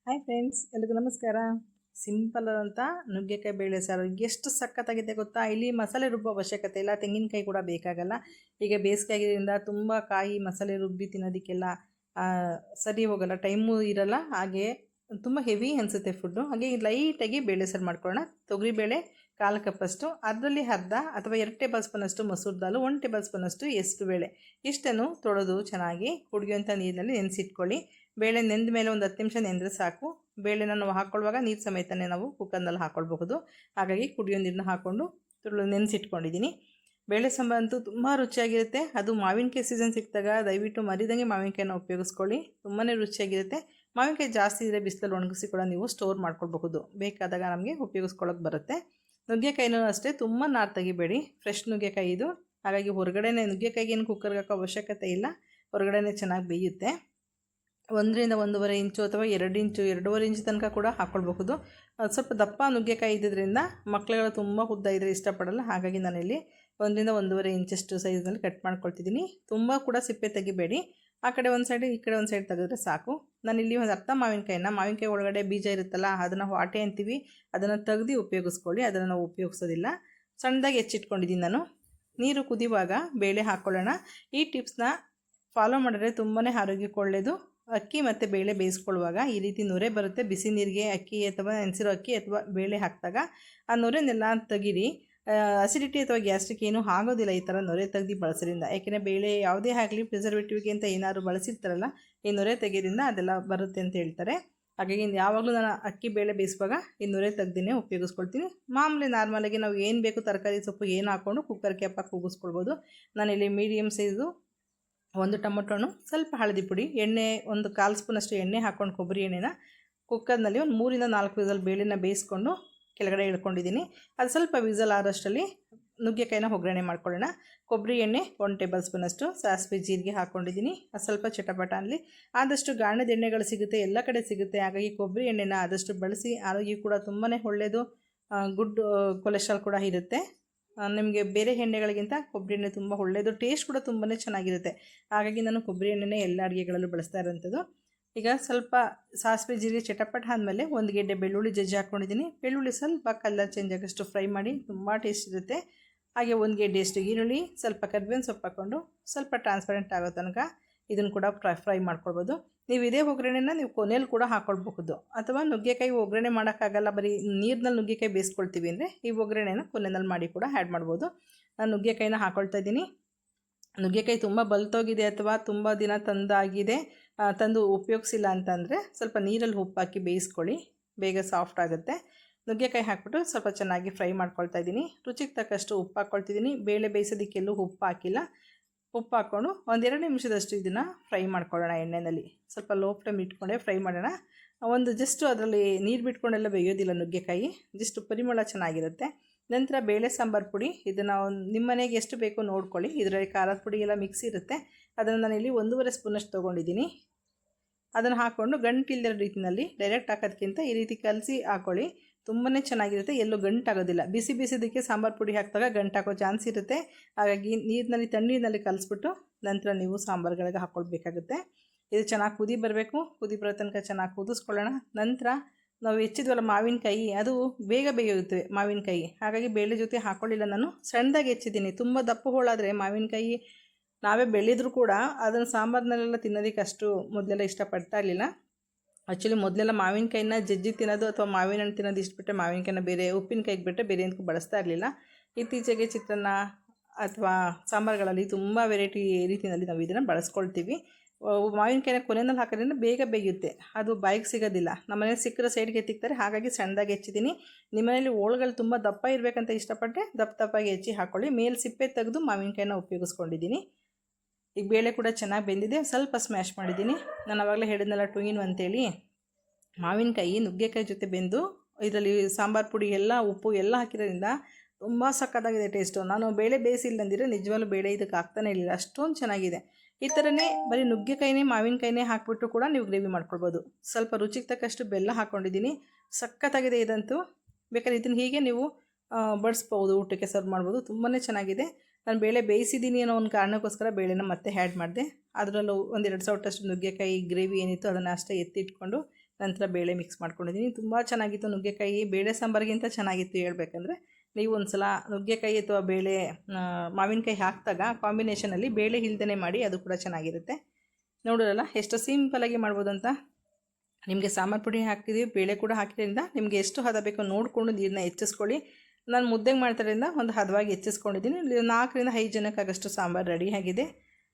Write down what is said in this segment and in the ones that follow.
Hi friends, ಎಲ್ರಿಗೂ ನಮಸ್ಕಾರ. Simple ಅಂತ ನುಗ್ಗೆಕಾಯಿ ಬೇಳೆ ಸಾರು ಎಷ್ಟು ಸಖತ್ತಾಗಿದೆ ಗೊತ್ತಾ. ಇಲ್ಲಿ ಮಸಾಲೆ ರುಬ್ಬೋ ಅವಶ್ಯಕತೆ ಇಲ್ಲ, ತೆಂಗಿನಕಾಯಿ ಕೂಡ ಬೇಕಾಗಲ್ಲ. ಈಗ ಬೇಸಿಗೆಯಾಗಿದ್ದರಿಂದ ತುಂಬ ಕಾಯಿ ಮಸಾಲೆ ರುಬ್ಬಿ ತಿನ್ನೋದಕ್ಕೆಲ್ಲ ಸರಿ ಹೋಗಲ್ಲ, ಟೈಮು ಇರಲ್ಲ. ಹಾಗೆ ತುಂಬ ಹೆವಿ ಅನಿಸುತ್ತೆ ಫುಡ್ಡು. ಹಾಗೆ ಲೈಟಾಗಿ ಬೇಳೆ ಸಾರು ಮಾಡ್ಕೊಳ್ಳೋಣ. ತೊಗರಿಬೇಳೆ 1/4 ಕಪ್ಪಷ್ಟು, ಅದರಲ್ಲಿ ಅರ್ಧ ಅಥವಾ 2 ಟೇಬಲ್ ಸ್ಪೂನಷ್ಟು ಮೊಸರು ದಾಲು, 1 ಟೇಬಲ್ ಸ್ಪೂನಷ್ಟು ಹೆಸರು ಬೇಳೆ, ಇಷ್ಟನ್ನು ತೊಳೆದು ಚೆನ್ನಾಗಿ ಕುಡಿಯುವಂಥ ನೀರಿನಲ್ಲಿ ನೆನೆಸಿಟ್ಕೊಳ್ಳಿ. ಬೇಳೆ ನೆಂದ ಮೇಲೆ ಒಂದು 10 ನಿಮಿಷ ನೆಂದರೆ ಸಾಕು. ಬೇಳೆನ ನಾವು ಹಾಕ್ಕೊಳ್ಳುವಾಗ ನೀರು ಸಮೇತನೇ ನಾವು ಕುಕ್ಕರ್ನಲ್ಲಿ ಹಾಕ್ಕೊಳ್ಬಹುದು. ಹಾಗಾಗಿ ಕುಡಿಯೋ ನೀರನ್ನ ಹಾಕ್ಕೊಂಡು ನೆನೆಸಿಟ್ಕೊಂಡಿದ್ದೀನಿ. ಬೇಳೆ ಸಾಂಬಾರು ಅಂತೂ ತುಂಬ ರುಚಿಯಾಗಿರುತ್ತೆ. ಅದು ಮಾವಿನಕಾಯಿ ಸೀಸನ್ ಸಿಕ್ಕಿದಾಗ ದಯವಿಟ್ಟು ಮರಿದಂಗೆ ಮಾವಿನಕಾಯಿನ ಉಪಯೋಗಿಸ್ಕೊಳ್ಳಿ, ತುಂಬಾ ರುಚಿಯಾಗಿರುತ್ತೆ. ಮಾವಿನಕಾಯಿ ಜಾಸ್ತಿ ಇದ್ದರೆ ಬಿಸಿಲಲ್ಲಿ ಒಣಗಿಸಿ ಕೂಡ ನೀವು ಸ್ಟೋರ್ ಮಾಡ್ಕೊಳ್ಬಹುದು, ಬೇಕಾದಾಗ ನಮಗೆ ಉಪಯೋಗಿಸ್ಕೊಳ್ಳೋಕೆ ಬರುತ್ತೆ. ನುಗ್ಗೆಕಾಯಿನೂ ಅಷ್ಟೇ, ತುಂಬ ನಾರು ತೆಗಿಬೇಡಿ, ಫ್ರೆಶ್ ನುಗ್ಗೆಕಾಯಿ ಇದು. ಹಾಗಾಗಿ ಹೊರಗಡೆನೇ ನುಗ್ಗೆಕಾಯಿಗೆ ಏನು ಕುಕ್ಕರ್ಗೆ ಹಾಕೋ ಅವಶ್ಯಕತೆ ಇಲ್ಲ, ಹೊರಗಡೆನೇ ಚೆನ್ನಾಗಿ ಬೇಯುತ್ತೆ. 1ರಿಂದ 1.5 ಇಂಚು ಅಥವಾ 2 ಇಂಚು 2.5 ಇಂಚು ತನಕ ಕೂಡ ಹಾಕ್ಕೊಳ್ಬಹುದು. ಸ್ವಲ್ಪ ದಪ್ಪ ನುಗ್ಗೆಕಾಯಿ ಇದ್ದಿದ್ದರಿಂದ ಮಕ್ಕಳುಗಳು ತುಂಬ ಉದ್ದ ಇದ್ದರೆ ಇಷ್ಟಪಡಲ್ಲ. ಹಾಗಾಗಿ ನಾನಿಲ್ಲಿ 1ರಿಂದ 1.5 ಇಂಚಷ್ಟು ಸೈಜ್ನಲ್ಲಿ ಕಟ್ ಮಾಡ್ಕೊಳ್ತಿದ್ದೀನಿ. ತುಂಬ ಕೂಡ ಸಿಪ್ಪೆ ತೆಗಿಬೇಡಿ, ಆ ಕಡೆ ಒಂದು ಸೈಡ್ ಈ ಕಡೆ ಒಂದು ಸೈಡ್ ತೆಗೆದ್ರೆ ಸಾಕು. ನಾನಿಲ್ಲಿ ಒಂದು ಅರ್ಧ ಮಾವಿನಕಾಯಿ ಒಳಗಡೆ ಬೀಜ ಇರುತ್ತಲ್ಲ, ಅದನ್ನು ವಾಟೆ ಅಂತೀವಿ, ಅದನ್ನು ತೆಗೆದು ಉಪಯೋಗಿಸ್ಕೊಳ್ಳಿ. ಅದನ್ನು ನಾವು ಉಪಯೋಗಿಸೋದಿಲ್ಲ. ಸಣ್ಣದಾಗಿ ಹೆಚ್ಚಿಟ್ಕೊಂಡಿದ್ದೀನಿ ನಾನು. ನೀರು ಕುದಿಯುವಾಗ ಬೇಳೆ ಹಾಕ್ಕೊಳ್ಳೋಣ. ಈ ಟಿಪ್ಸ್ನ ಫಾಲೋ ಮಾಡಿದ್ರೆ ತುಂಬಾ ಆರೋಗ್ಯಕ್ಕೆ ಒಳ್ಳೆಯದು. ಅಕ್ಕಿ ಮತ್ತು ಬೇಳೆ ಬೇಯಿಸ್ಕೊಳ್ಳುವಾಗ ಈ ರೀತಿ ನೊರೆ ಬರುತ್ತೆ. ಬಿಸಿ ನೀರಿಗೆ ಅಕ್ಕಿ ಅಥವಾ ನೆನೆಸಿರೋ ಅಕ್ಕಿ ಅಥವಾ ಬೇಳೆ ಹಾಕಿದಾಗ ಆ ನೊರೆನೆಲ್ಲ ತೆಗೀರಿ. ಅಸಿಡಿಟಿ ಅಥವಾ ಗ್ಯಾಸ್ಟ್ರಿಕ್ ಏನೂ ಆಗೋದಿಲ್ಲ ಈ ಥರ ನೊರೆ ತೆಗೆದು ಬಳಸೋದ್ರಿಂದ. ಯಾಕೆಂದರೆ ಬೇಳೆ ಯಾವುದೇ ಆಗಲಿ ಪ್ರಿಸರ್ವೇಟಿವ್ಗೆ ಅಂತ ಏನಾದ್ರು ಬಳಸಿರ್ತಾರಲ್ಲ, ಈ ನೊರೆ ತೆಗೆಯೋದ್ರಿಂದ ಅದೆಲ್ಲ ಬರುತ್ತೆ ಅಂತ ಹೇಳ್ತಾರೆ. ಹಾಗಾಗಿ ಯಾವಾಗಲೂ ನಾನು ಅಕ್ಕಿ ಬೇಳೆ ಬೇಯಿಸುವಾಗ ಈ ನೊರೆ ತೆಗ್ದಿನೇ ಉಪಯೋಗಿಸ್ಕೊಳ್ತೀನಿ. ಮಾಮೂಲಿ ನಾರ್ಮಲಾಗಿ ನಾವು ಏನು ಬೇಕು ತರಕಾರಿ ಸೊಪ್ಪು ಏನು ಹಾಕ್ಕೊಂಡು ಕುಕ್ಕರ್ ಕ್ಯಾಪಾಗಿ ಕೂಗಿಸ್ಕೊಳ್ಬೋದು. ನಾನಿಲ್ಲಿ ಮೀಡಿಯಮ್ ಸೈಜು 1 ಟೊಮೊಟೊನು, ಸ್ವಲ್ಪ ಹಳದಿ ಪುಡಿ, ಎಣ್ಣೆ ಒಂದು 1/4 ಸ್ಪೂನಷ್ಟು ಎಣ್ಣೆ ಹಾಕ್ಕೊಂಡು ಕೊಬ್ಬರಿ ಎಣ್ಣೆನ ಕುಕ್ಕರ್ನಲ್ಲಿ ಒಂದು 3ರಿಂದ 4 ವಿಸಲ್ ಬೇಳೆನ ಬೇಯಿಸ್ಕೊಂಡು ಕೆಳಗಡೆ ಇಳ್ಕೊಂಡಿದ್ದೀನಿ. ಅದು ಸ್ವಲ್ಪ ವಿಸಲ್ ಆದಷ್ಟರಲ್ಲಿ ನುಗ್ಗೆಕಾಯಿನ ಒಗ್ಗರಣೆ ಮಾಡ್ಕೊಳ್ಳೋಣ. ಕೊಬ್ಬರಿ ಎಣ್ಣೆ 1 ಟೇಬಲ್ ಸ್ಪೂನಷ್ಟು, ಸಾಸಿವೆ ಜೀರಿಗೆ ಹಾಕ್ಕೊಂಡಿದ್ದೀನಿ. ಅದು ಸ್ವಲ್ಪ ಚಟಪಟ ಅನ್ನಲಿ. ಆದಷ್ಟು ಗಾಣದ ಎಣ್ಣೆಗಳು ಸಿಗುತ್ತೆ, ಎಲ್ಲ ಕಡೆ ಸಿಗುತ್ತೆ. ಹಾಗಾಗಿ ಕೊಬ್ಬರಿ ಎಣ್ಣೆನ ಆದಷ್ಟು ಬಳಸಿ. ಆರೋಗ್ಯ ಕೂಡ ತುಂಬಾ ಒಳ್ಳೆಯದು, ಗುಡ್ ಕೊಲೆಸ್ಟ್ರಾಲ್ ಕೂಡ ಇರುತ್ತೆ. ನಿಮಗೆ ಬೇರೆ ಎಣ್ಣೆಗಳಿಗಿಂತ ಕೊಬ್ಬರಿ ಎಣ್ಣೆ ತುಂಬ ಒಳ್ಳೆಯದು, ಟೇಸ್ಟ್ ಕೂಡ ತುಂಬಾ ಚೆನ್ನಾಗಿರುತ್ತೆ. ಹಾಗಾಗಿ ನಾನು ಕೊಬ್ಬರಿ ಎಣ್ಣೆನೇ ಎಲ್ಲ ಅಡುಗೆಗಳಲ್ಲೂ ಬಳಸ್ತಾ ಇರೋಂಥದ್ದು. ಈಗ ಸ್ವಲ್ಪ ಸಾಸಿವೆ ಜೀರಿಗೆ ಚಟಪಟ ಆದಮೇಲೆ 1 ಗೆಡ್ಡೆ ಬೆಳ್ಳುಳ್ಳಿ ಜಜ್ಜಿ ಹಾಕ್ಕೊಂಡಿದ್ದೀನಿ. ಬೆಳ್ಳುಳ್ಳಿ ಸ್ವಲ್ಪ ಕಲರ್ ಚೇಂಜ್ ಆಗೋಷ್ಟು ಫ್ರೈ ಮಾಡಿ, ತುಂಬ ಟೇಸ್ಟ್ ಇರುತ್ತೆ. ಹಾಗೆ 1 ಗೆಡ್ಡೆಯಷ್ಟು ಈರುಳ್ಳಿ, ಸ್ವಲ್ಪ ಕರಿಬೇವಿನ ಸೊಪ್ಪು ಹಾಕ್ಕೊಂಡು ಸ್ವಲ್ಪ ಟ್ರಾನ್ಸ್ಪರೆಂಟ್ ಆಗೋ ತನಕ ಇದನ್ನು ಕೂಡ ಫ್ರೈ ಮಾಡ್ಕೊಳ್ಬೋದು. ನೀವು ಇದೇ ಒಗ್ಗರಣೆನ ನೀವು ಕೊನೆಯಲ್ಲಿ ಕೂಡ ಹಾಕ್ಕೊಳ್ಬಹುದು, ಅಥವಾ ನುಗ್ಗೆಕಾಯಿ ಒಗ್ಗರಣೆ ಮಾಡೋಕ್ಕಾಗಲ್ಲ, ಬರೀ ನೀರಿನಲ್ಲಿ ನುಗ್ಗೆಕಾಯಿ ಬೇಯಿಸ್ಕೊಳ್ತೀವಿ ಅಂದರೆ ಈ ಒಗ್ಗರಣೆನ ಕೊನೆಯಲ್ಲಿ ಮಾಡಿ ಕೂಡ ಆ್ಯಡ್ ಮಾಡ್ಬೋದು. ನಾನು ನುಗ್ಗೆಕಾಯಿನ ಹಾಕ್ಕೊಳ್ತಾ ಇದ್ದೀನಿ. ನುಗ್ಗೆಕಾಯಿ ತುಂಬ ಬಲ್ತೋಗಿದೆ ಅಥವಾ ತುಂಬ ದಿನ ತಂದು ಉಪಯೋಗಿಸಿಲ್ಲ ಅಂತಂದರೆ ಸ್ವಲ್ಪ ನೀರಲ್ಲಿ ಉಪ್ಪು ಹಾಕಿ ಬೇಯಿಸ್ಕೊಳ್ಳಿ, ಬೇಗ ಸಾಫ್ಟ್ ಆಗುತ್ತೆ. ನುಗ್ಗೆಕಾಯಿ ಹಾಕ್ಬಿಟ್ಟು ಸ್ವಲ್ಪ ಚೆನ್ನಾಗಿ ಫ್ರೈ ಮಾಡ್ಕೊಳ್ತಾ ಇದ್ದೀನಿ. ರುಚಿಗೆ ತಕ್ಕಷ್ಟು ಉಪ್ಪು ಹಾಕ್ಕೊಳ್ತಿದ್ದೀನಿ. ಬೇಳೆ ಬೇಯಿಸೋದಕ್ಕೆಲ್ಲೂ ಉಪ್ಪು ಹಾಕಿಲ್ಲ. ಉಪ್ಪು ಹಾಕ್ಕೊಂಡು 1-2 ನಿಮಿಷದಷ್ಟು ಇದನ್ನು ಫ್ರೈ ಮಾಡ್ಕೊಳ್ಳೋಣ ಎಣ್ಣೆಯಲ್ಲಿ. ಸ್ವಲ್ಪ ಲೋ ಫ್ಲೇಮ್ ಇಟ್ಕೊಂಡೆ ಫ್ರೈ ಮಾಡೋಣ. ಜಸ್ಟ್ ಅದರಲ್ಲಿ ನೀರು ಬಿಟ್ಕೊಂಡೆಲ್ಲ ಬೇಯೋದಿಲ್ಲ ನುಗ್ಗೆಕಾಯಿ, ಜಸ್ಟ್ ಪರಿಮಳ ಚೆನ್ನಾಗಿರುತ್ತೆ. ನಂತರ ಬೇಳೆ ಸಾಂಬಾರು ಪುಡಿ, ಇದನ್ನು ನಿಮ್ಮ ಮನೆಗೆ ಎಷ್ಟು ಬೇಕೋ ನೋಡ್ಕೊಳ್ಳಿ. ಇದರಲ್ಲಿ ಖಾರದ ಪುಡಿ ಎಲ್ಲ ಮಿಕ್ಸ್ ಇರುತ್ತೆ. ಅದನ್ನು ನಾನಿಲ್ಲಿ 1.5 ಸ್ಪೂನಷ್ಟು ತೊಗೊಂಡಿದ್ದೀನಿ. ಅದನ್ನು ಹಾಕ್ಕೊಂಡು ಗಂಟಿಲ್ಲದ ರೀತಿಯಲ್ಲಿ ಡೈರೆಕ್ಟ್ ಹಾಕೋದಕ್ಕಿಂತ ಈ ರೀತಿ ಕಲಸಿ ಹಾಕ್ಕೊಳ್ಳಿ, ತುಂಬಾ ಚೆನ್ನಾಗಿರುತ್ತೆ, ಎಲ್ಲೂ ಗಂಟಾಗೋದಿಲ್ಲ. ಬಿಸಿದಕ್ಕೆ ಸಾಂಬಾರು ಪುಡಿ ಹಾಕಿದಾಗ ಗಂಟಾಕೋ ಚಾನ್ಸ್ ಇರುತ್ತೆ. ಹಾಗಾಗಿ ತಣ್ಣೀರಿನಲ್ಲಿ ಕಲಿಸ್ಬಿಟ್ಟು ನಂತರ ನೀವು ಸಾಂಬಾರುಗಳಿಗೆ ಹಾಕ್ಕೊಳ್ಬೇಕಾಗುತ್ತೆ. ಇದು ಚೆನ್ನಾಗಿ ಕುದಿ ಬರಬೇಕು. ಕುದಿ ಬರೋ ತನಕ ಚೆನ್ನಾಗಿ ಕುದಿಸ್ಕೊಳ್ಳೋಣ. ನಂತರ ನಾವು ಹೆಚ್ಚಿದ್ವಲ್ಲ ಮಾವಿನಕಾಯಿ, ಅದು ಬೇಗ ಬೇಯುತ್ತವೆ ಮಾವಿನಕಾಯಿ. ಹಾಗಾಗಿ ಬೇಳೆ ಜೊತೆ ಹಾಕ್ಕೊಳ್ಳಿಲ್ಲ, ನಾನು ಸಣ್ಣದಾಗಿ ಹೆಚ್ಚಿದ್ದೀನಿ. ತುಂಬ ದಪ್ಪ ಹೋಳಾದರೆ ಮಾವಿನಕಾಯಿ ನಾವೇ ಬೆಳೆದರೂ ಕೂಡ ಅದನ್ನು ಸಾಂಬಾರಿನಲ್ಲೆಲ್ಲ ತಿನ್ನೋದಕ್ಕೆ ಅಷ್ಟು ಮೊದಲೆಲ್ಲ ಇಷ್ಟಪಡ್ತಾ ಇರಲಿಲ್ಲ. ಆ್ಯಕ್ಚುಲಿ ಮೊದಲೆಲ್ಲ ಮಾವಿನಕಾಯಿನ ಜಜ್ಜಿ ತಿನ್ನೋದು ಅಥವಾ ಮಾವಿನ ಹಣ್ಣು ತಿನ್ನೋದು ಇಷ್ಟಬಿಟ್ಟರೆ ಮಾವಿನಕಾಯಿನ ಬೇರೆ ಉಪ್ಪಿನಕಾಯಿಗೆ ಬಿಟ್ಟರೆ ಬೇರೆ ಏನಕ್ಕೂ ಬಳಸ್ತಾ ಇರಲಿಲ್ಲ. ಇತ್ತೀಚೆಗೆ ಚಿತ್ರಾನ್ನ ಅಥವಾ ಸಾಂಬಾರುಗಳಲ್ಲಿ ತುಂಬ ವೆರೈಟಿ ರೀತಿಯಲ್ಲಿ ನಾವು ಇದನ್ನು ಬಳಸ್ಕೊಳ್ತೀವಿ. ಮಾವಿನಕಾಯಿನ ಕೊನೆಯಲ್ಲಿ ಹಾಕೋದ್ರಿಂದ ಬೇಗ ಬೇಯುತ್ತೆ, ಅದು ಬಾಯಿಗೆ ಸಿಗೋದಿಲ್ಲ. ನಮ್ಮ ಮನೇಲಿ ಸಿಕ್ಕರೆ ಸೈಡ್ಗೆ ಎತ್ತಿಕ್ತಾರೆ, ಹಾಗಾಗಿ ಸಣ್ಣದಾಗಿ ಹೆಚ್ಚಿದ್ದೀನಿ. ನಿಮ್ಮ ಮನೇಲಿ ಹೋಳುಗಳು ತುಂಬ ದಪ್ಪ ಇರಬೇಕಂತ ಇಷ್ಟಪಟ್ಟರೆ ದಪ್ಪಾಗಿ ಹೆಚ್ಚಿ ಹಾಕ್ಕೊಳ್ಳಿ. ಮೇಲೆ ಸಿಪ್ಪೆ ತೆಗೆದು ಮಾವಿನಕಾಯಿನ ಉಪಯೋಗಿಸ್ಕೊಂಡಿದ್ದೀನಿ. ಈಗ ಬೇಳೆ ಕೂಡ ಚೆನ್ನಾಗಿ ಬೆಂದಿದೆ, ಸ್ವಲ್ಪ ಸ್ಮ್ಯಾಶ್ ಮಾಡಿದ್ದೀನಿ. ನಾನು ಆವಾಗಲೇ ಹೇಳಿದ್ನಲ್ಲ 2 in 1 ಅಂತೇಳಿ. ಮಾವಿನಕಾಯಿ ನುಗ್ಗೆಕಾಯಿ ಜೊತೆ ಬೆಂದು ಇದರಲ್ಲಿ ಸಾಂಬಾರು ಪುಡಿ ಎಲ್ಲ ಉಪ್ಪು ಎಲ್ಲ ಹಾಕಿರೋದ್ರಿಂದ ತುಂಬ ಸಕ್ಕತ್ತಾಗಿದೆ ಟೇಸ್ಟು. ನಾನು ಬೇಳೆ ಬೇಯಿಸಿಲ್ಲಂದಿದ್ರೆ ನಿಜವಾಗ್ಲೂ ಬೇಳೆ ಇದಕ್ಕೆ ಹಾಕ್ತಾನೆ ಇರಲಿಲ್ಲ, ಅಷ್ಟೊಂದು ಚೆನ್ನಾಗಿದೆ. ಈ ಥರನೇ ಬರೀ ನುಗ್ಗೆಕಾಯಿನೇ ಮಾವಿನಕಾಯಿನೇ ಹಾಕ್ಬಿಟ್ಟು ಕೂಡ ನೀವು ಗ್ರೇವಿ ಮಾಡ್ಕೊಳ್ಬೋದು. ಸ್ವಲ್ಪ ರುಚಿಗೆ ತಕ್ಕಷ್ಟು ಬೆಲ್ಲ ಹಾಕ್ಕೊಂಡಿದ್ದೀನಿ, ಸಕ್ಕತ್ತಾಗಿದೆ ಇದಂತೂ. ಬೇಕಾದ್ರೆ ಇದನ್ನು ಹೀಗೆ ನೀವು ಬಡಿಸ್ಬೋದು, ಊಟಕ್ಕೆ ಸರ್ವ್ ಮಾಡ್ಬೋದು, ತುಂಬಾ ಚೆನ್ನಾಗಿದೆ. ನಾನು ಬೇಳೆ ಬೇಯಿಸಿದ್ದೀನಿ ಅನ್ನೋ ಒಂದು ಕಾರಣಕ್ಕೋಸ್ಕರ ಬೇಳೆನ ಮತ್ತೆ ಆ್ಯಡ್ ಮಾಡಿದೆ. ಅದರಲ್ಲೂ 1-2 ಸೌಟಷ್ಟು ನುಗ್ಗೆಕಾಯಿ ಗ್ರೇವಿ ಏನಿತ್ತು ಅದನ್ನು ಅಷ್ಟೇ ಎತ್ತಿಟ್ಕೊಂಡು ನಂತರ ಬೇಳೆ ಮಿಕ್ಸ್ ಮಾಡ್ಕೊಂಡಿದ್ದೀನಿ. ತುಂಬ ಚೆನ್ನಾಗಿತ್ತು ನುಗ್ಗೆಕಾಯಿ. ಬೇಳೆ ಸಾಂಬಾರಿಗಿಂತ ಚೆನ್ನಾಗಿತ್ತು ಹೇಳ್ಬೇಕಂದ್ರೆ. ನೀವು ಒಂದು ಸಲ ನುಗ್ಗೆಕಾಯಿ ಅಥವಾ ಬೇಳೆ ಮಾವಿನಕಾಯಿ ಹಾಕಿದಾಗ ಕಾಂಬಿನೇಷನಲ್ಲಿ ಬೇಳೆ ಇಲ್ದೇ ಮಾಡಿ, ಅದು ಕೂಡ ಚೆನ್ನಾಗಿರುತ್ತೆ. ನೋಡೋರಲ್ಲ ಎಷ್ಟು ಸಿಂಪಲಾಗಿ ಮಾಡ್ಬೋದು ಅಂತ. ನಿಮಗೆ ಸಾಂಬಾರು ಪುಡಿ ಹಾಕಿದ್ದೀವಿ, ಬೇಳೆ ಕೂಡ ಹಾಕಿದ್ರಿಂದ ನಿಮಗೆ ಎಷ್ಟು ಹದ ಬೇಕೋ ನೋಡಿಕೊಂಡು ನೀರನ್ನ ಹೆಚ್ಚಿಸ್ಕೊಳ್ಳಿ. ನಾನು ಮುದ್ದೆಗೆ ಮಾಡ್ತಾರಿಂದ ಒಂದು ಹದವಾಗಿ ಹೆಚ್ಚಿಸ್ಕೊಂಡಿದ್ದೀನಿ. 4ರಿಂದ 5 ಜನಕ್ಕಾಗಷ್ಟು ಸಾಂಬಾರು ರೆಡಿಯಾಗಿದೆ.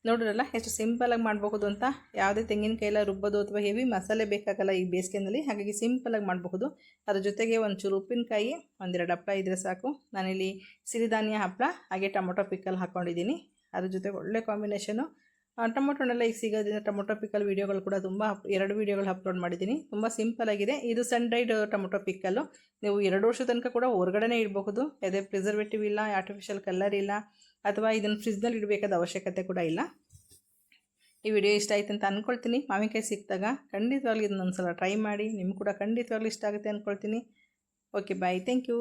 ನೋಡಿರಲ್ಲ ಎಷ್ಟು ಸಿಂಪಲಾಗಿ ಮಾಡಬಹುದು ಅಂತ. ಯಾವುದೇ ತೆಂಗಿನಕಾಯಿ ರುಬ್ಬೋದು ಅಥವಾ ಹೆವಿ ಮಸಾಲೆ ಬೇಕಾಗಲ್ಲ ಈ ಬೇಸಿಗೆನಲ್ಲಿ, ಹಾಗಾಗಿ ಸಿಂಪಲಾಗಿ ಮಾಡಬಹುದು. ಅದ್ರ ಜೊತೆಗೆ ಒಂಚೂರು ಉಪ್ಪಿನಕಾಯಿ, 1-2 ಹಪ್ಪಳ ಇದ್ದರೆ ಸಾಕು. ನಾನಿಲ್ಲಿ ಸಿರಿಧಾನ್ಯ ಹಪ್ಪಳ ಹಾಗೆ ಟೊಮೊಟೊ ಪಿಕ್ಕಲ್ ಹಾಕ್ಕೊಂಡಿದ್ದೀನಿ. ಅದ್ರ ಜೊತೆಗೆ ಒಳ್ಳೆ ಕಾಂಬಿನೇಷನು. ಟೊಮೊಟೊನೆಲ್ಲ ಈಗ ಸಿಗೋದ್ರಿಂದ ಟೊಮೊಟೊ ಪಿಕ್ಕಲ್ ವೀಡಿಯೋಗಳು ಕೂಡ ತುಂಬ 2 ವೀಡಿಯೋಗಳು ಅಪ್ಲೋಡ್ ಮಾಡಿದ್ದೀನಿ. ತುಂಬ ಸಿಂಪಲಾಗಿದೆ. ಇದು ಸನ್ ಡ್ರೈಡ್ ಟೊಮೊಟೊ ಪಿಕ್ಕಲ್ಲು. ನೀವು 2 ವರ್ಷದ ತನಕ ಕೂಡ ಹೊರಗಡೆನೇ ಇಡಬಹುದು. ಯಾವುದೇ ಪ್ರಿಸರ್ವೇಟಿವ್ ಇಲ್ಲ, ಆರ್ಟಿಫಿಷಿಯಲ್ ಕಲರ್ ಇಲ್ಲ, ಅಥವಾ ಇದನ್ನು ಫ್ರಿಜ್ನಲ್ಲಿ ಇಡಬೇಕಾದ ಅವಶ್ಯಕತೆ ಕೂಡ ಇಲ್ಲ. ಈ ವಿಡಿಯೋ ಇಷ್ಟ ಆಯ್ತು ಅಂತ ಅಂದ್ಕೊಳ್ತೀನಿ. ಮಾವಿನಕಾಯಿ ಸಿಕ್ಕಿದಾಗ ಖಂಡಿತವಾಗ್ಲೂ ಇದನ್ನೊಂದು ಸಲ ಟ್ರೈ ಮಾಡಿ. ನಿಮ್ಗೆ ಕೂಡ ಖಂಡಿತವಾಗ್ಲೂ ಇಷ್ಟ ಆಗುತ್ತೆ ಅಂದ್ಕೊಳ್ತೀನಿ. Okay, bye. Thank you.